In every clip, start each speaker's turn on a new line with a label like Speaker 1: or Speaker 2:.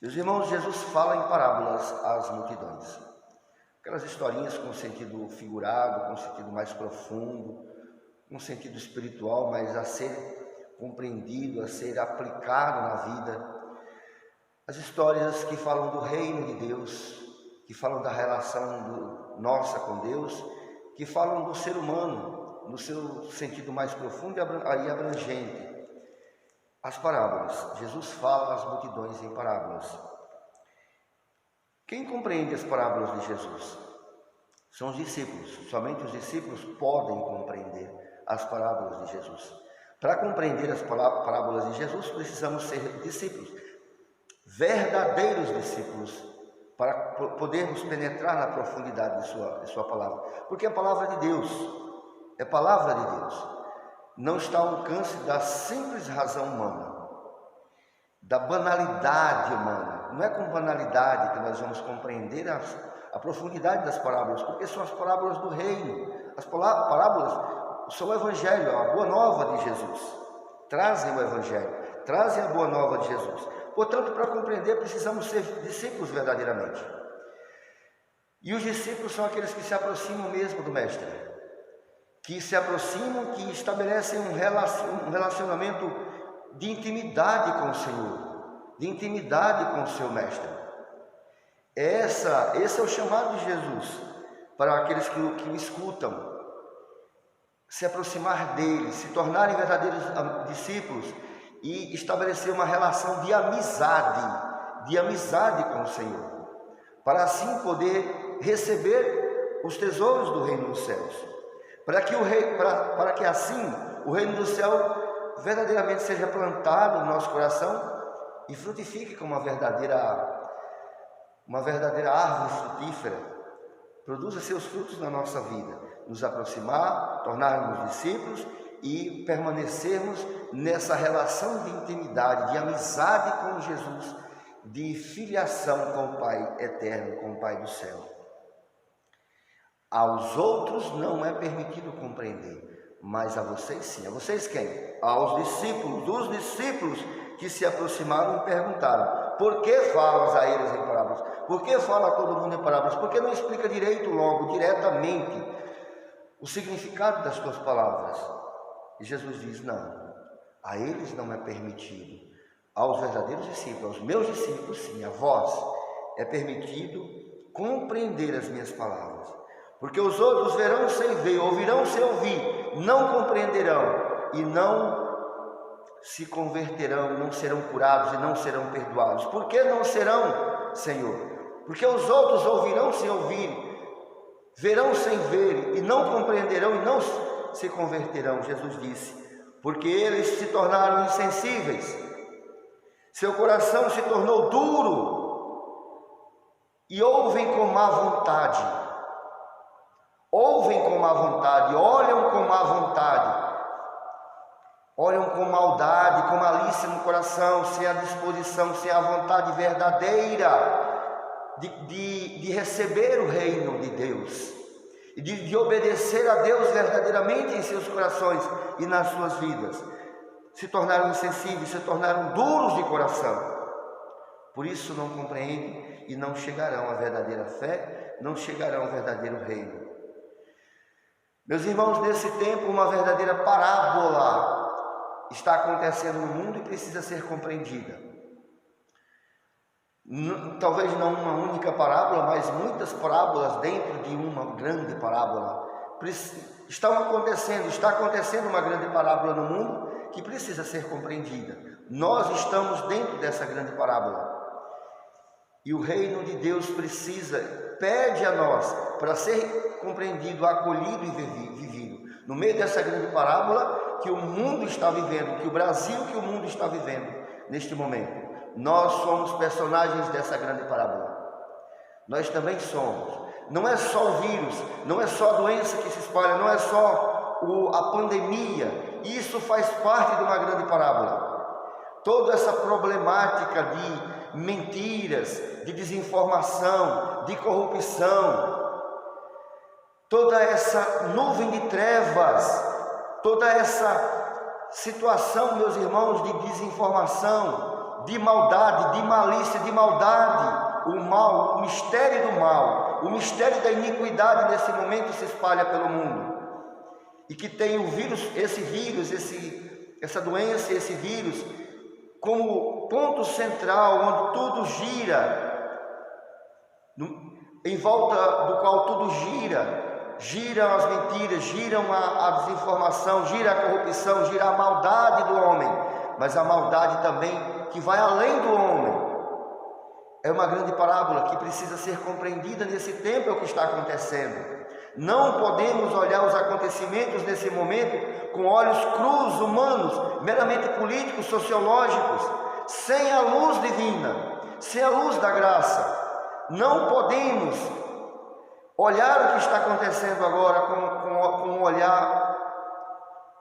Speaker 1: Meus irmãos, Jesus fala em parábolas às multidões. Aquelas historinhas com sentido figurado, com sentido mais profundo, com sentido espiritual, mas a ser compreendido, a ser aplicado na vida. As histórias que falam do reino de Deus, que falam da relação nossa com Deus, que falam do ser humano, no seu sentido mais profundo e abrangente. As parábolas. Jesus fala às multidões em parábolas. Quem compreende as parábolas de Jesus? São os discípulos. Somente os discípulos podem compreender as parábolas de Jesus. Para compreender as parábolas de Jesus, precisamos ser discípulos, verdadeiros discípulos, para podermos penetrar na profundidade de sua palavra. Porque a palavra de Deus é palavra de Deus. Não está ao alcance da simples razão humana, da banalidade humana. Não é com banalidade que nós vamos compreender a profundidade das parábolas, porque são as parábolas do reino. As parábolas são o Evangelho, a boa nova de Jesus. Trazem o Evangelho, trazem a boa nova de Jesus. Portanto, para compreender, precisamos ser discípulos verdadeiramente. E os discípulos são aqueles que se aproximam mesmo do Mestre, que se aproximam, que estabelecem um relacionamento de intimidade com o Senhor, de intimidade com o seu Mestre. Esse é o chamado de Jesus para aqueles que o escutam, se aproximar dele, se tornarem verdadeiros discípulos e estabelecer uma relação de amizade com o Senhor, para assim poder receber os tesouros do reino dos céus. Para que assim o reino do céu verdadeiramente seja plantado no nosso coração e frutifique como uma verdadeira árvore frutífera, produza seus frutos na nossa vida, nos aproximar, tornarmos discípulos e permanecermos nessa relação de intimidade, de amizade com Jesus, de filiação com o Pai eterno, com o Pai do céu. Aos outros não é permitido compreender, mas a vocês sim. A vocês quem? Aos discípulos. Os discípulos que se aproximaram e perguntaram: por que falas a eles em parábolas? Por que fala a todo mundo em parábolas? Por que não explica diretamente, o significado das tuas palavras? E Jesus diz: não, a eles não é permitido. Aos verdadeiros discípulos, aos meus discípulos sim, a vós é permitido compreender as minhas palavras. Porque os outros verão sem ver, ouvirão sem ouvir, não compreenderão e não se converterão, não serão curados e não serão perdoados. Por que não serão, Senhor? Porque os outros ouvirão sem ouvir, verão sem ver e não compreenderão e não se converterão. Jesus disse: porque eles se tornaram insensíveis, seu coração se tornou duro e ouvem com má vontade. Ouvem com má vontade, olham com má vontade, olham com maldade, com malícia no coração, sem a disposição, sem a vontade verdadeira de receber o reino de Deus e de obedecer a Deus verdadeiramente em seus corações e nas suas vidas. Se tornaram insensíveis, se tornaram duros de coração. Por isso não compreendem e não chegarão à verdadeira fé, não chegarão ao verdadeiro reino. Meus irmãos, nesse tempo uma verdadeira parábola está acontecendo no mundo e precisa ser compreendida. Talvez não uma única parábola, mas muitas parábolas dentro de uma grande parábola. Está acontecendo uma grande parábola no mundo que precisa ser compreendida. Nós estamos dentro dessa grande parábola. E o reino de Deus pede a nós para ser compreendido, acolhido e vivido. No meio dessa grande parábola que o mundo está vivendo, que o Brasil, que o mundo está vivendo neste momento. Nós somos personagens dessa grande parábola. Nós também somos. Não é só o vírus, não é só a doença que se espalha, não é só a pandemia. Isso faz parte de uma grande parábola. Toda essa problemática de mentiras, de desinformação, de corrupção, toda essa nuvem de trevas, toda essa situação, meus irmãos, de desinformação, de maldade, de malícia, de maldade. O mal, o mistério do mal, o mistério da iniquidade nesse momento se espalha pelo mundo. E que tem o vírus, essa doença, esse vírus, como ponto central, onde tudo gira, em volta do qual tudo giram as mentiras, giram a desinformação, gira a corrupção, gira a maldade do homem, mas a maldade também que vai além do homem. É uma grande parábola que precisa ser compreendida nesse tempo, é o que está acontecendo. Não podemos olhar os acontecimentos nesse momento com olhos crus, humanos, meramente políticos, sociológicos, sem a luz divina, sem a luz da graça. Não podemos olhar o que está acontecendo agora com um olhar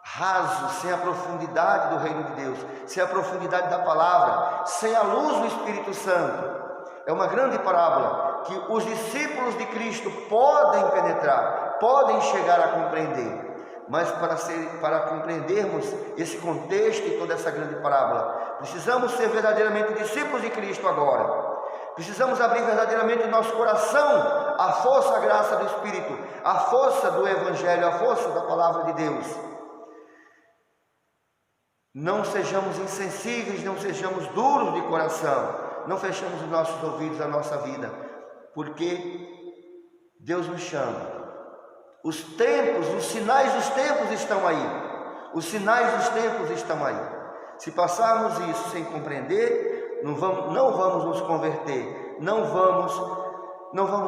Speaker 1: raso, sem a profundidade do reino de Deus, sem a profundidade da palavra, sem a luz do Espírito Santo. É uma grande parábola que os discípulos de Cristo podem penetrar, podem chegar a compreender. Mas para compreendermos esse contexto e toda essa grande parábola, precisamos ser verdadeiramente discípulos de Cristo agora. Precisamos abrir verdadeiramente o nosso coração à força, à graça do Espírito, à força do Evangelho, à força da palavra de Deus. Não sejamos insensíveis, não sejamos duros de coração, não fechamos os nossos ouvidos à nossa vida, porque Deus nos chama. Os tempos, os sinais dos tempos estão aí. Os sinais dos tempos estão aí. Se passarmos isso sem compreender, não vamos nos converter, não vamos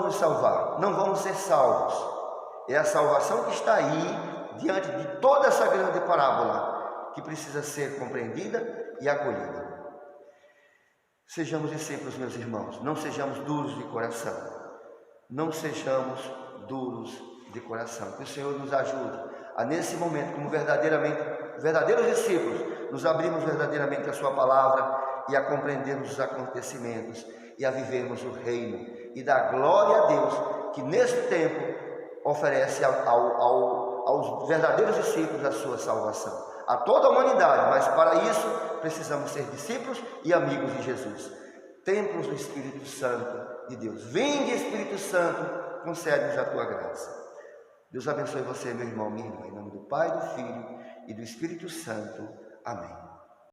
Speaker 1: nos salvar, não vamos ser salvos. É a salvação que está aí, diante de toda essa grande parábola, que precisa ser compreendida e acolhida. Sejamos discípulos, meus irmãos, não sejamos duros de coração, não sejamos duros de coração. Que o Senhor nos ajude a, nesse momento, como verdadeiros discípulos, nos abrirmos verdadeiramente a sua palavra e a compreendermos os acontecimentos e a vivermos o reino e dar glória a Deus, que nesse tempo oferece aos verdadeiros discípulos a sua salvação, a toda a humanidade, mas para isso precisamos ser discípulos e amigos de Jesus, templos do Espírito Santo de Deus. Vinde, Espírito Santo, concede-nos a tua graça. Deus abençoe você, meu irmão, minha irmã, em nome do Pai, do Filho e do Espírito Santo. Amém.